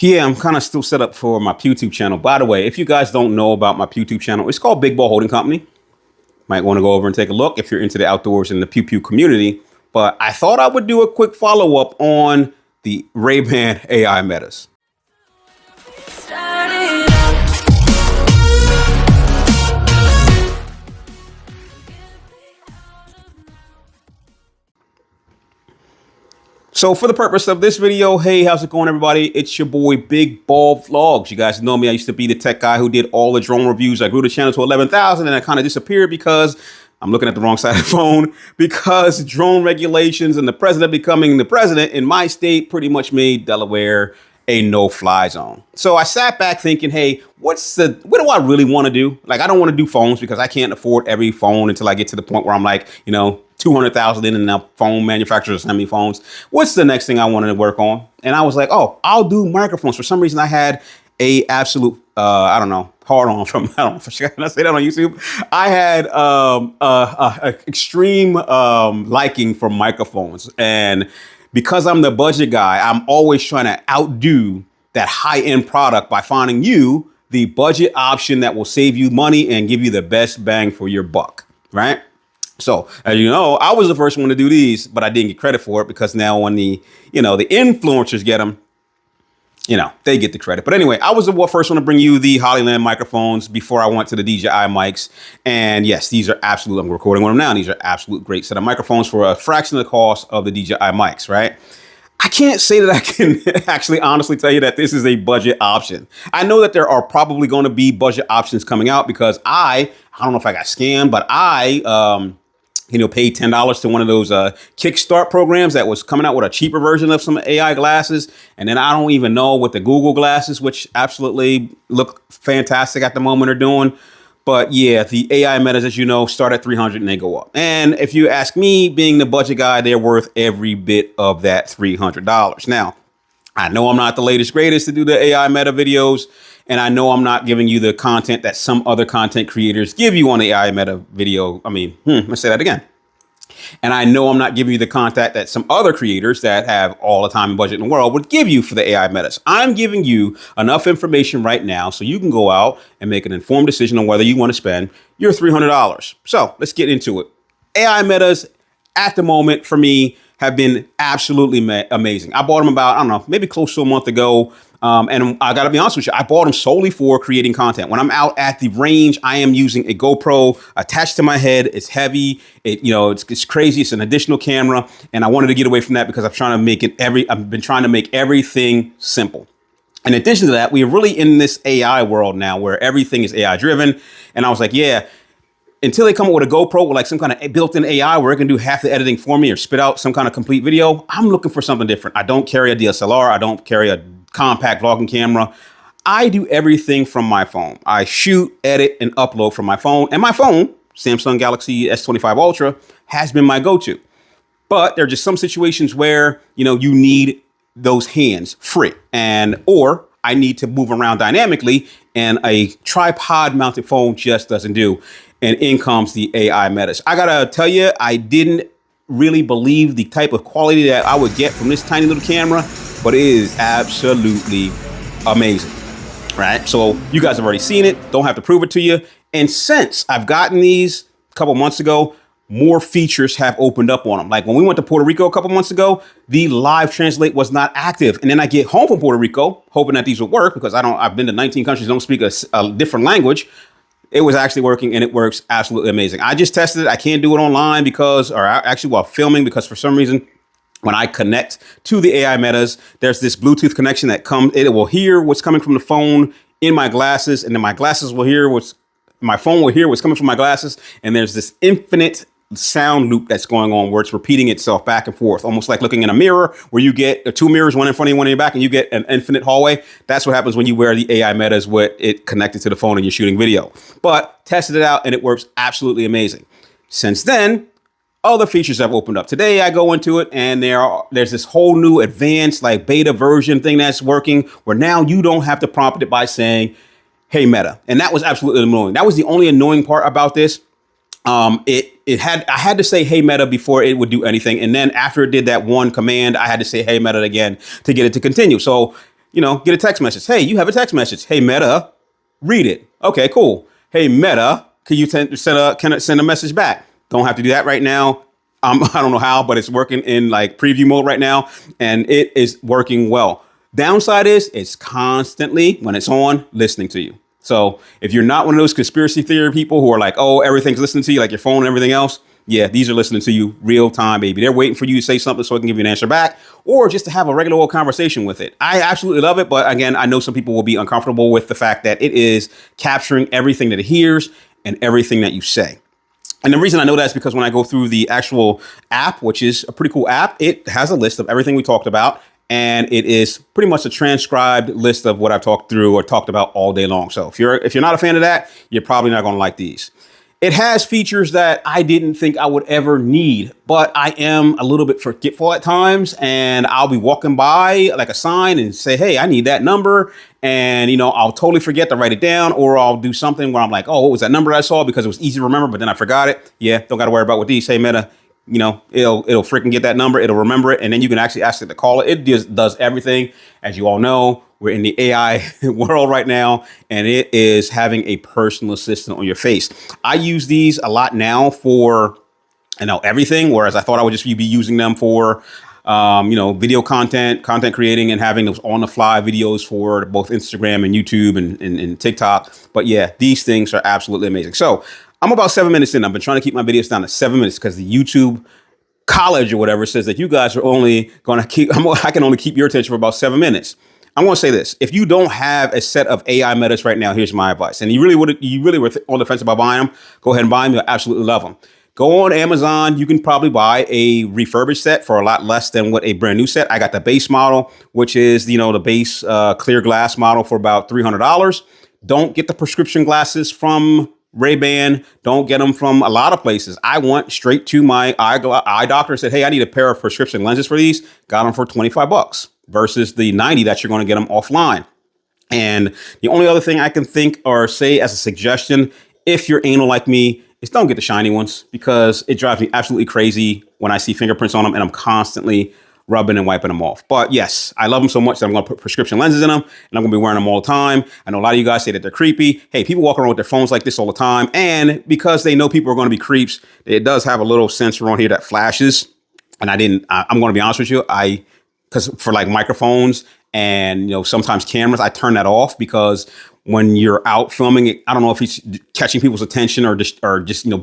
Yeah, I'm kind of still set up for my YouTube channel. By the way, if you guys don't know about my YouTube channel, it's called Big Ball Holding Company. Might want to go over and take a look if you're into the outdoors and the pew pew community. But I thought I would do a quick follow up on the Rayban AI Metas. So for the purpose of this video, hey, how's it going, everybody? It's your boy, Big Ball Vlogs. You guys know me. I used to be the tech guy who did all the drone reviews. I grew the channel to 11,000 and I kind of disappeared because I'm looking at the wrong side of the phone, because drone regulations and the president becoming the president in my state pretty much made Delaware a no-fly zone. So I sat back thinking, hey, what do I really want to do? Like, I don't want to do phones because I can't afford every phone until I get to the point where I'm like, 200,000 in and now phone manufacturers send me phones. What's the next thing I wanted to work on? And I was like, oh, I'll do microphones. For some reason, I had a absolute, hard on from, can I say that on YouTube? I had extreme liking for microphones. And because I'm the budget guy, I'm always trying to outdo that high-end product by finding you the budget option that will save you money and give you the best bang for your buck, right? So, as you know, I was the first one to do these, but I didn't get credit for it because now when the influencers get them, they get the credit. But anyway, I was the first one to bring you the Hollyland microphones before I went to the DJI mics. And yes, these are absolute, I'm recording with them now. These are absolute great set of microphones for a fraction of the cost of the DJI mics, right? I can't say that I can actually honestly tell you that this is a budget option. I know that there are probably going to be budget options coming out because I don't know if I got scammed, but I paid $10 to one of those Kickstart programs that was coming out with a cheaper version of some AI glasses. And then I don't even know what the Google glasses, which absolutely look fantastic at the moment, are doing. But yeah, the AI Metas, as you know, start at 300 and they go up. And if you ask me, being the budget guy, they're worth every bit of that $300. Now, I know I'm not the latest greatest to do the AI Meta videos, and I know I'm not giving you the content that some other content creators give you on the AI Meta video. Let's say that again. And I know I'm not giving you the content that some other creators that have all the time and budget in the world would give you for the AI Metas. I'm giving you enough information right now so you can go out and make an informed decision on whether you want to spend your $300. So let's get into it. AI Metas at the moment for me have been absolutely amazing. I bought them about, maybe close to a month ago. And I got to be honest with you, I bought them solely for creating content. When I'm out at the range, I am using a GoPro attached to my head. It's heavy. It's crazy. It's an additional camera. And I wanted to get away from that because I've been trying to make everything simple. In addition to that, we're really in this AI world now where everything is AI driven. And I was like, yeah, until they come up with a GoPro with like some kind of built-in AI where it can do half the editing for me or spit out some kind of complete video, I'm looking for something different. I don't carry a DSLR. I don't carry a compact vlogging camera. I do everything from my phone. I shoot, edit, and upload from my phone. And my phone, Samsung Galaxy S25 Ultra, has been my go-to. But there are just some situations where, you need those hands free or I need to move around dynamically and a tripod mounted phone just doesn't do. And in comes the AI Metas. I gotta tell you, I didn't really believe the type of quality that I would get from this tiny little camera, but it is absolutely amazing, right? So you guys have already seen it. Don't have to prove it to you. And since I've gotten these a couple months ago, more features have opened up on them. Like when we went to Puerto Rico a couple months ago, the live translate was not active. And then I get home from Puerto Rico, hoping that these would work because I've been to 19 countries, don't speak a different language. It was actually working and it works absolutely amazing. I just tested it. I can't do it online while filming because for some reason, when I connect to the AI Metas, there's this Bluetooth connection that it will hear what's coming from the phone in my glasses. And then my phone will hear what's coming from my glasses. And there's this infinite sound loop that's going on where it's repeating itself back and forth, almost like looking in a mirror where you get two mirrors, one in front of you, one in your back, and you get an infinite hallway. That's what happens when you wear the AI Metas with it connected to the phone and you're shooting video. But tested it out and it works absolutely amazing. Since then, other features have opened up. Today I go into it and there's this whole new advanced like beta version thing that's working where now you don't have to prompt it by saying, hey Meta. And that was absolutely annoying. That was the only annoying part about this. I had to say, hey, Meta before it would do anything. And then after it did that one command, I had to say, hey, Meta again to get it to continue. So get a text message. Hey, you have a text message. Hey, Meta, read it. Okay, cool. Hey, Meta, can you send a message back? Don't have to do that right now. I don't know how, but it's working in like preview mode right now, and it is working well. Downside is it's constantly, when it's on, listening to you. So if you're not one of those conspiracy theory people who are like, oh, everything's listening to you, like your phone and everything else, yeah, these are listening to you real time, baby. They're waiting for you to say something so I can give you an answer back, or just to have a regular old conversation with it. I absolutely love it, but again, I know some people will be uncomfortable with the fact that it is capturing everything that it hears and everything that you say. And the reason I know that is because when I go through the actual app, which is a pretty cool app, it has a list of everything we talked about. And it is pretty much a transcribed list of what I've talked through or talked about all day long. So if you're not a fan of that, you're probably not going to like these. It has features that I didn't think I would ever need, but I am a little bit forgetful at times, and I'll be walking by like a sign and say, hey, I need that number. And, I'll totally forget to write it down, or I'll do something where I'm like, oh, what was that number I saw? Because it was easy to remember, but then I forgot it. Yeah, don't got to worry about what these say, Meta. It'll freaking get that number. It'll remember it. And then you can actually ask it to call it. It just does everything. As you all know, we're in the AI world right now, and it is having a personal assistant on your face. I use these a lot now for, everything. Whereas I thought I would just be using them for, video content creating and having those on the fly videos for both Instagram and YouTube and TikTok. But yeah, these things are absolutely amazing. So I'm about 7 minutes in. I've been trying to keep my videos down to 7 minutes because the YouTube college or whatever says that you guys are only going to I can only keep your attention for about 7 minutes. I'm going to say this. If you don't have a set of AI metas right now, here's my advice. And you really were on the fence about buying them, go ahead and buy them. You'll absolutely love them. Go on Amazon. You can probably buy a refurbished set for a lot less than what a brand new set. I got the base model, which is, the base clear glass model for about $300. Don't get the prescription glasses from Rayban. Don't get them from a lot of places. I went straight to my eye doctor and said, hey, I need a pair of prescription lenses for these. Got them for $25 versus the 90 that you're going to get them offline. And the only other thing I can think or say as a suggestion, if you're anal like me, is don't get the shiny ones, because it drives me absolutely crazy when I see fingerprints on them and I'm constantly rubbing and wiping them off. But yes, I love them so much that I'm going to put prescription lenses in them, and I'm going to be wearing them all the time. I know a lot of you guys say that they're creepy. Hey, people walk around with their phones like this all the time. And because they know people are going to be creeps, it does have a little sensor on here that flashes. And I'm going to be honest with you. Because for like microphones and, sometimes cameras, I turn that off, because when you're out filming it, I don't know if it's catching people's attention or just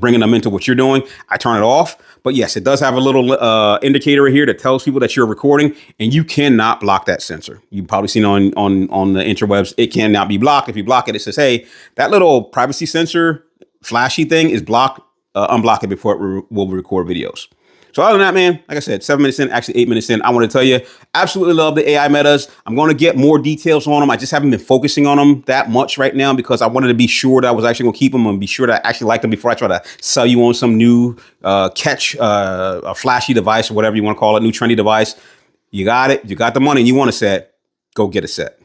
bringing them into what you're doing. I turn it off. But yes, it does have a little indicator here that tells people that you're recording, and you cannot block that sensor. You've probably seen on the interwebs, it cannot be blocked. If you block it, it says, hey, that little privacy sensor flashy thing is blocked. Unblock it before it will record videos. So other than that, man, like I said, 7 minutes in, actually 8 minutes in, I want to tell you, absolutely love the AI metas. I'm going to get more details on them. I just haven't been focusing on them that much right now, because I wanted to be sure that I was actually going to keep them and be sure that I actually like them before I try to sell you on some new a flashy device or whatever you want to call it, new trendy device. You got it. You got the money and you want a set. Go get a set.